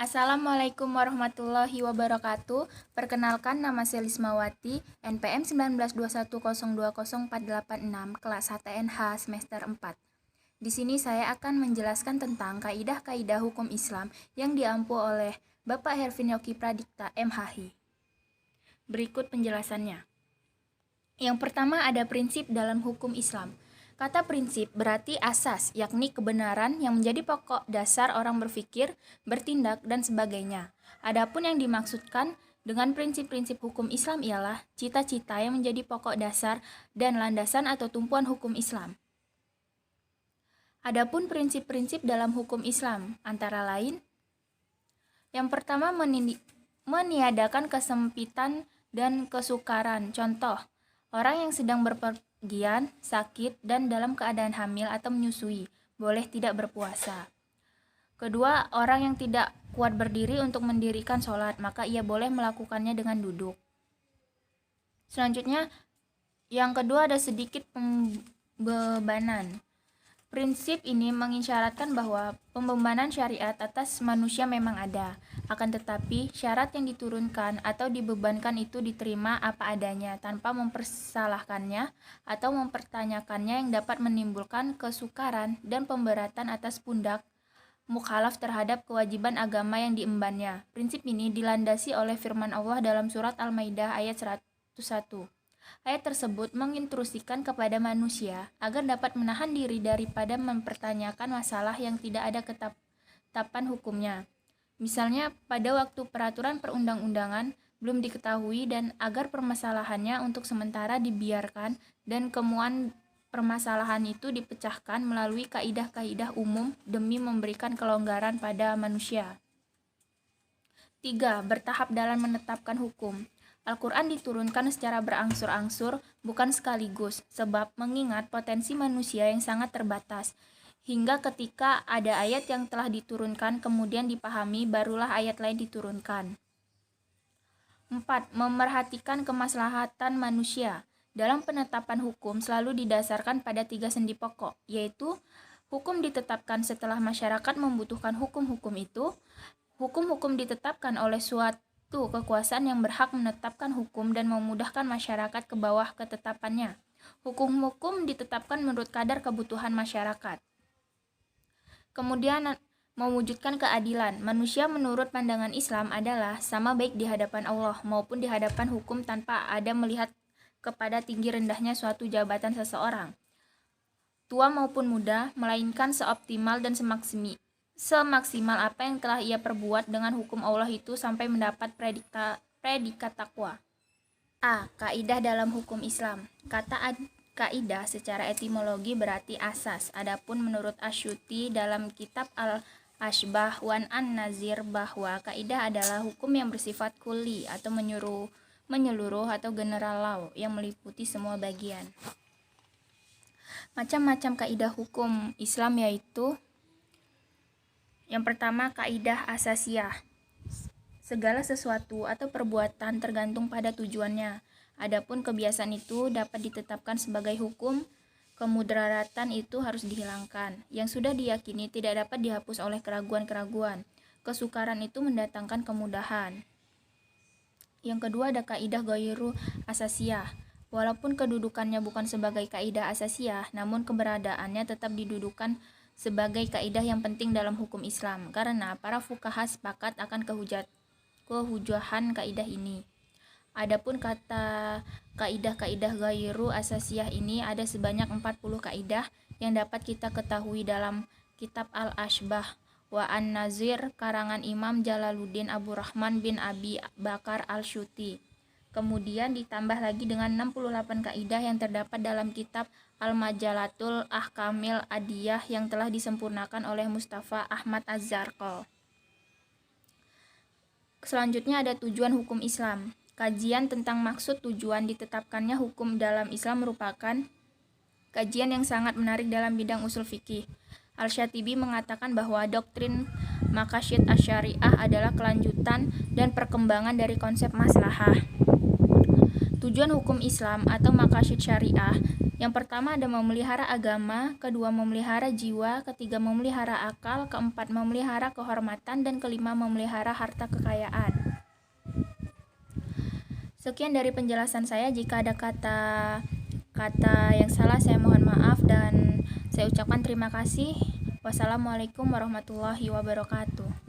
Assalamualaikum warahmatullahi wabarakatuh. Perkenalkan, nama saya Lismawati, NPM 1921020486, kelas HTNH semester 4. Di sini saya akan menjelaskan tentang kaidah-kaidah hukum Islam yang diampu oleh Bapak Hervin Yoki Pradikta, MHI. Berikut penjelasannya. Yang pertama, ada prinsip dalam hukum Islam. Kata prinsip berarti asas, yakni kebenaran yang menjadi pokok dasar orang berpikir, bertindak, dan sebagainya. Adapun yang dimaksudkan dengan prinsip-prinsip hukum Islam ialah cita-cita yang menjadi pokok dasar dan landasan atau tumpuan hukum Islam. Adapun prinsip-prinsip dalam hukum Islam antara lain: yang pertama, meniadakan kesempitan dan kesukaran. Contoh, orang yang sedang berpergian, sakit, dan dalam keadaan hamil atau menyusui, boleh tidak berpuasa. Kedua, orang yang tidak kuat berdiri untuk mendirikan sholat, maka ia boleh melakukannya dengan duduk. Selanjutnya, yang kedua ada sedikit pembebanan. Prinsip ini mengisyaratkan bahwa pembebanan syariat atas manusia memang ada, akan tetapi syarat yang diturunkan atau dibebankan itu diterima apa adanya tanpa mempersalahkannya atau mempertanyakannya yang dapat menimbulkan kesukaran dan pemberatan atas pundak mukhalaf terhadap kewajiban agama yang diembannya. Prinsip ini dilandasi oleh firman Allah dalam surat Al-Maidah ayat 101. Ayat tersebut menginstruksikan kepada manusia agar dapat menahan diri daripada mempertanyakan masalah yang tidak ada ketetapan hukumnya. Misalnya, pada waktu peraturan perundang-undangan belum diketahui dan agar permasalahannya untuk sementara dibiarkan dan kemudian permasalahan itu dipecahkan melalui kaidah-kaidah umum demi memberikan kelonggaran pada manusia. 3. Bertahap dalam menetapkan hukum. Al-Quran diturunkan secara berangsur-angsur, bukan sekaligus, sebab mengingat potensi manusia yang sangat terbatas. Hingga ketika ada ayat yang telah diturunkan kemudian dipahami, barulah ayat lain diturunkan. 4. Memerhatikan kemaslahatan manusia. Dalam penetapan hukum selalu didasarkan pada 3 sendi pokok, yaitu hukum ditetapkan setelah masyarakat membutuhkan hukum-hukum itu, hukum-hukum ditetapkan oleh suatu kekuasaan yang berhak menetapkan hukum dan memudahkan masyarakat ke bawah ketetapannya. Hukum-hukum ditetapkan menurut kadar kebutuhan masyarakat. Kemudian mewujudkan keadilan. Manusia menurut pandangan Islam adalah sama baik di hadapan Allah maupun di hadapan hukum tanpa ada melihat kepada tinggi rendahnya suatu jabatan seseorang, tua maupun muda, melainkan seoptimal dan semaksimal apa yang telah ia perbuat dengan hukum Allah itu sampai mendapat predikat takwa. A. Kaidah dalam hukum Islam. Kata kaidah secara etimologi berarti asas. Adapun menurut Asyuti dalam kitab Al-Ashbah wan An-Nazir bahwa kaidah adalah hukum yang bersifat kulli atau menyeluruh atau general law yang meliputi semua bagian. Macam-macam kaidah hukum Islam yaitu: yang pertama, kaidah asasiyah. Segala sesuatu atau perbuatan tergantung pada tujuannya. Adapun kebiasaan itu dapat ditetapkan sebagai hukum, kemudaratan itu harus dihilangkan. Yang sudah diyakini tidak dapat dihapus oleh keraguan-keraguan. Kesukaran itu mendatangkan kemudahan. Yang kedua ada kaidah ghairu asasiyah. Walaupun kedudukannya bukan sebagai kaidah asasiyah, namun keberadaannya tetap didudukan sebagai kaidah yang penting dalam hukum Islam, karena para fuqaha sepakat akan kehujahan kaidah ini. Adapun kata kaidah-kaidah ghairu asasiyah ini ada sebanyak 40 kaidah yang dapat kita ketahui dalam kitab Al-Ashbah wa An-Nazir karangan Imam Jalaluddin Abu Rahman bin Abi Bakar Al-Syuti. Kemudian ditambah lagi dengan 68 kaidah yang terdapat dalam kitab Al-Majalatul Ahkamil Adiyah yang telah disempurnakan oleh Mustafa Ahmad Az-Zarqal. Selanjutnya ada tujuan hukum Islam. Kajian tentang maksud tujuan ditetapkannya hukum dalam Islam merupakan kajian yang sangat menarik dalam bidang usul fikih. Al-Syatibi mengatakan bahwa doktrin maqasid asy-syariah adalah kelanjutan dan perkembangan dari konsep maslahah. Tujuan hukum Islam atau maqasid syariah Yang pertama ada memelihara agama, kedua memelihara jiwa, ketiga memelihara akal, keempat memelihara kehormatan, dan kelima memelihara harta kekayaan. Sekian dari penjelasan saya. Jika ada kata yang salah, saya mohon maaf dan saya ucapkan terima kasih. Wassalamualaikum warahmatullahi wabarakatuh.